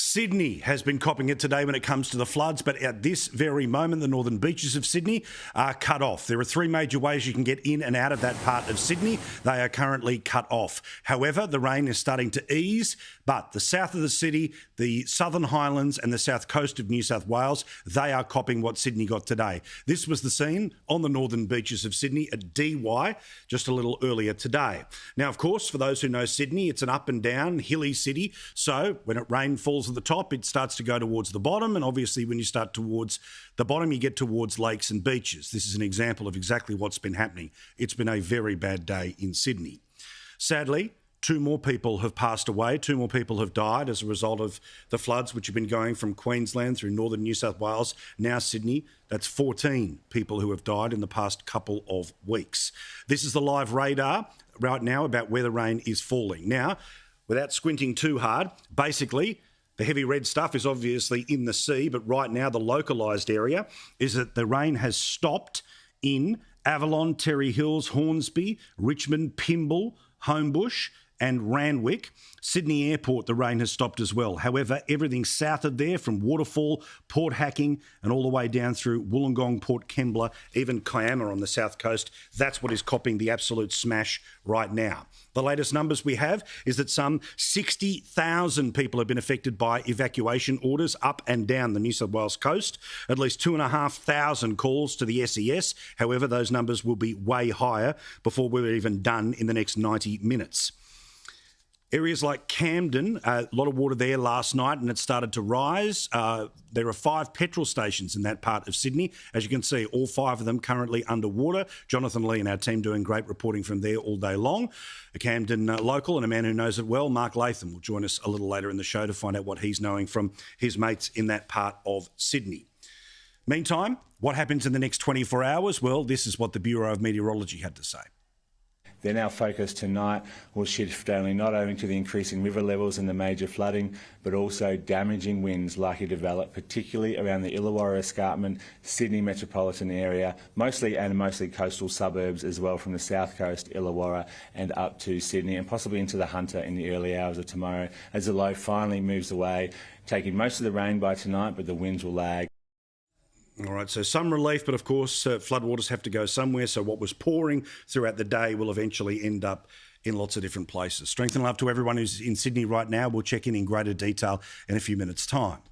Sydney has been copping it today when it comes to the floods, but at this very moment, the northern beaches of Sydney are cut off. There are three major ways you can get in and out of that part of Sydney. They are currently cut off. However, the rain is starting to ease, but the south of the city, the Southern Highlands and the south coast of New South Wales, they are copping what Sydney got today. This was the scene on the northern beaches of Sydney at DY just a little earlier today. Now, of course, for those who know Sydney, it's an up and down, hilly city. So when rain falls at the top, it starts to go towards the bottom. And obviously, when you start towards the bottom, you get towards lakes and beaches. This is an example of exactly what's been happening. It's been a very bad day in Sydney. Sadly, 2 more people have passed away. 2 more people have died as a result of the floods, which have been going from Queensland through northern New South Wales, now Sydney. That's 14 people who have died in the past couple of weeks. This is the live radar right now about where the rain is falling. Now, without squinting too hard, basically, the heavy red stuff is obviously in the sea, but right now the localised area is that the rain has stopped in Avalon, Terry Hills, Hornsby, Richmond, Pymble, Homebush and Randwick. Sydney Airport, the rain has stopped as well. However, everything south of there, from Waterfall, Port Hacking, and all the way down through Wollongong, Port Kembla, even Kiama on the south coast, that's what is copping the absolute smash right now. The latest numbers we have is that some 60,000 people have been affected by evacuation orders up and down the New South Wales coast. At least 2,500 calls to the SES. However, those numbers will be way higher before we're even done in the next 90 minutes. Areas like Camden, a lot of water there last night and it started to rise. There are 5 petrol stations in that part of Sydney. As you can see, all 5 of them currently underwater. Jonathan Lee and our team doing great reporting from there all day long. A Camden local and a man who knows it well, Mark Latham, will join us a little later in the show to find out what he's knowing from his mates in that part of Sydney. Meantime, what happens in the next 24 hours? Well, this is what the Bureau of Meteorology had to say. Then our focus tonight will shift not only to the increasing river levels and the major flooding, but also damaging winds likely to develop, particularly around the Illawarra Escarpment, Sydney metropolitan area, mostly coastal suburbs as well from the south coast, Illawarra, and up to Sydney, and possibly into the Hunter in the early hours of tomorrow, as the low finally moves away, taking most of the rain by tonight, but the winds will lag. All right, so some relief, but of course, floodwaters have to go somewhere. So what was pouring throughout the day will eventually end up in lots of different places. Strength and love to everyone who's in Sydney right now. We'll check in greater detail in a few minutes' time.